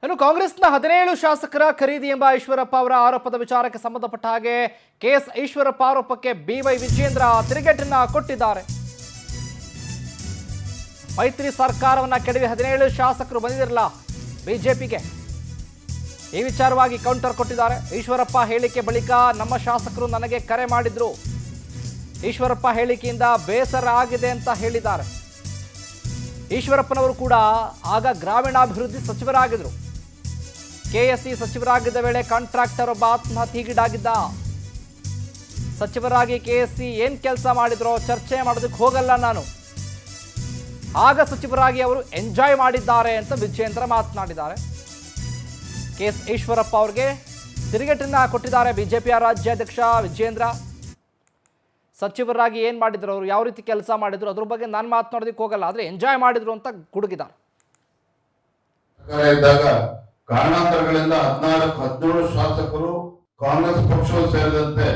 ಇನ್ನು ಕಾಂಗ್ರೆಸ್ನ 17 ಶಾಸಕರ ಖರೀದಿ ಎಂಬ ಈಶ್ವರಪ್ಪ ಅವರ ಆರೋಪದ ವಿಚಾರಕ್ಕೆ ಸಂಬಂಧಪಟ್ಟ ಹಾಗೆ ಕೆಎಸ್ ಈಶ್ವರಪ್ಪ ಆರೋಪಕ್ಕೆ ಬಿವೈ ವಿಜೇಂದ್ರ ತಿರುಗೇಟನ್ನ ಕೊಟ್ಟಿದ್ದಾರೆ. ಮೈತ್ರಿ ಸರ್ಕಾರವನ್ನ ಕೆಡವಿ 17 ಶಾಸಕರು ಬಂದಿರಲ್ಲ ಬಿಜೆಪಿಗೆ. ಈ ವಿಚಾರವಾಗಿ ಕೌಂಟರ್ ಕೊಟ್ಟಿದ್ದಾರೆ. ಈಶ್ವರಪ್ಪ ಹೇಳಿಕೆ ಬಳಿಕ ನಮ್ಮ ಶಾಸಕರು ನನಗೆ ಕರೆ ಮಾಡಿದ್ರು. ಈಶ್ವರಪ್ಪ ಹೇಳಿಕೆಯಿಂದ ಬೇಸರ ಆಗಿದೆ ಅಂತ ಹೇಳಿದ್ದಾರೆ. ಈಶ್ವರಪ್ಪನವರು ಕೂಡ ಆಗ ಗ್ರಾಮೀಣಾಭಿವೃದ್ಧಿ ಸಚಿವರಾಗಿದ್ದರು. ಕೆಎಸ್ಸಿ ಸಚಿವರಾಗಿದ್ದ ವೇಳೆ ಕಾಂಟ್ರಾಕ್ಟರ್ ಒಬ್ಬ ಆತ್ಮಹತ್ಯೆಗೀಡಾಗಿದ್ದ. ಸಚಿವರಾಗಿ ಕೆಎಸ್ಸಿ ಏನ್ ಕೆಲಸ ಮಾಡಿದ್ರೋ ಚರ್ಚೆ ಮಾಡೋದಕ್ಕೆ ಹೋಗಲ್ಲ ನಾನು. ಆಗ ಸಚಿವರಾಗಿ ಅವರು ಎಂಜಾಯ್ ಮಾಡಿದ್ದಾರೆ ಅಂತ ವಿಜೇಂದ್ರ ಮಾತನಾಡಿದ್ದಾರೆ. ಕೆಎಸ್ ಈಶ್ವರಪ್ಪ ಅವರಿಗೆ ತಿರುಗೇಟನ್ನ ಕೊಟ್ಟಿದ್ದಾರೆ ಬಿಜೆಪಿಯ ರಾಜ್ಯಾಧ್ಯಕ್ಷ ವಿಜೇಂದ್ರ. ಸಚಿವರಾಗಿ ಏನು ಮಾಡಿದ್ರು, ಅವರು ಯಾವ ರೀತಿ ಕೆಲಸ ಮಾಡಿದ್ರು ಅದ್ರ ಬಗ್ಗೆ ನಾನು ಮಾತನಾಡೋದಕ್ಕೆ ಹೋಗಲ್ಲ, ಆದರೆ ಎಂಜಾಯ್ ಮಾಡಿದ್ರು ಅಂತ ಗುಡುಗಿದ್ದಾರೆ. ಕಾರಣಾಂತರಗಳಿಂದ 17 ಶಾಸಕರು ಕಾಂಗ್ರೆಸ್ ಪಕ್ಷವು ಸೇರಿದಂತೆ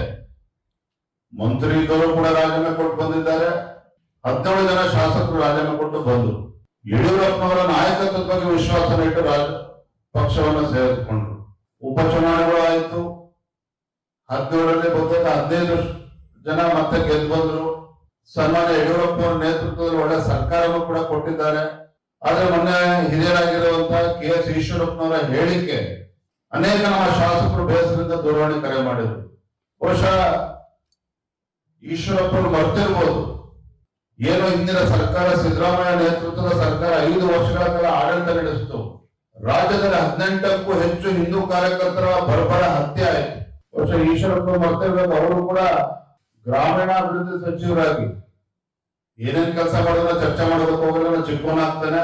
ಮಂತ್ರಿಗಳು ಕೂಡ ರಾಜೀನಾಮೆ ಕೊಟ್ಟು ಬಂದಿದ್ದಾರೆ. 17 ಜನ ಶಾಸಕರು ರಾಜೀನಾಮೆ ಕೊಟ್ಟು ಬಂದರು. ಯಡಿಯೂರಪ್ಪನವರ ನಾಯಕತ್ವದ ಬಗ್ಗೆ ವಿಶ್ವಾಸ ಇಟ್ಟು ಪಕ್ಷವನ್ನು ಸೇರಿಸಿಕೊಂಡ್ರು. ಉಪಚುನಾವಣೆಗಳು ಆಯಿತು. 17ರಲ್ಲಿ ಬಹುತೇಕ 15 ಜನ ಮತ್ತೆ ಗೆದ್ದು ಬಂದ್ರು. ಸನ್ಮಾನ್ಯ ಯಡಿಯೂರಪ್ಪನವರ ನೇತೃತ್ವದಲ್ಲಿ ಒಳ್ಳೆ ಸರ್ಕಾರವನ್ನು ಕೂಡ ಕೊಟ್ಟಿದ್ದಾರೆ. ಆದ್ರೆ ಮೊನ್ನೆ ಹಿರಿಯರಾಗಿರುವಂತಹ ಕೆಎಸ್ ಈಶ್ವರಪ್ಪನವರ ಹೇಳಿಕೆ ಅನೇಕ ನಮ್ಮ ಶಾಸಕರು ಬೇಸರದಿಂದ ದೂರವಾಣಿ ಕರೆ ಮಾಡಿದ್ರು. ಬಹುಶಃ ಈಶ್ವರಪ್ಪರು ಮರ್ತಿರ್ಬೋದು, ಏನೋ ಹಿಂದಿನ ಸರ್ಕಾರ ಸಿದ್ದರಾಮಯ್ಯ ನೇತೃತ್ವದ ಸರ್ಕಾರ 5 ವರ್ಷಗಳ ಕಾಲ ಆಡಳಿತ ನಡೆಸಿತು. ರಾಜ್ಯದಲ್ಲಿ 18ಕ್ಕೂ ಹೆಚ್ಚು ಹಿಂದೂ ಕಾರ್ಯಕರ್ತರ ಬರ್ಬರ ಹತ್ಯೆ ಆಯಿತು. ಬಹುಶಃ ಈಶ್ವರಪ್ಪ ಮರ್ತಿರ್ಬೇಕು. ಅವರು ಕೂಡ ಗ್ರಾಮೀಣಾಭಿವೃದ್ಧಿ ಸಚಿವರಾಗಿ ಏನೇನ್ ಕೆಲಸ ಮಾಡೋದನ್ನ ಚರ್ಚೆ ಮಾಡೋದಕ್ಕೆ ಹೋಗಲ್ಲ, ಚಿಕ್ಕವನಾಗ್ತಾನೆ.